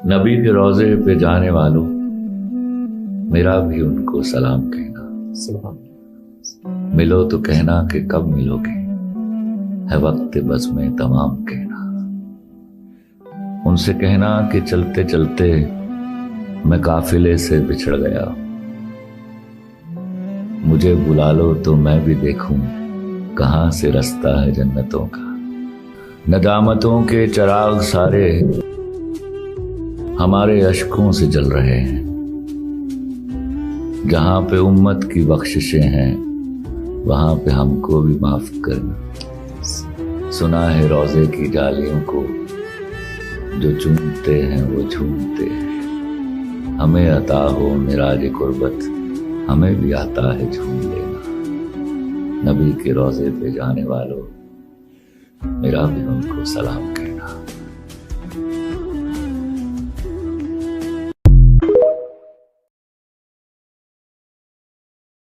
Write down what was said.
नबी के रोजे पे जाने वालों, मेरा भी उनको सलाम कहना। मिलो तो कहना कि कब मिलोगे, है वक्त बस में तमाम कहना। उनसे कहना कि चलते चलते मैं काफिले से बिछड़ गया, मुझे बुला लो तो मैं भी देखूं कहां से रास्ता है जन्नतों का। नदामतों के चिराग सारे हमारे अश्कों से जल रहे हैं, जहां पे उम्मत की बख्शिशें हैं वहां पे हमको भी माफ करना। सुना है रोजे की जालियों को जो चूमते हैं वो झूमते हैं, हमें अता हो मिराज कुर्बत, हमें भी आता है झूम लेना। नबी के रोजे पे जाने वालों, मेरा भी उनको सलाम कहना।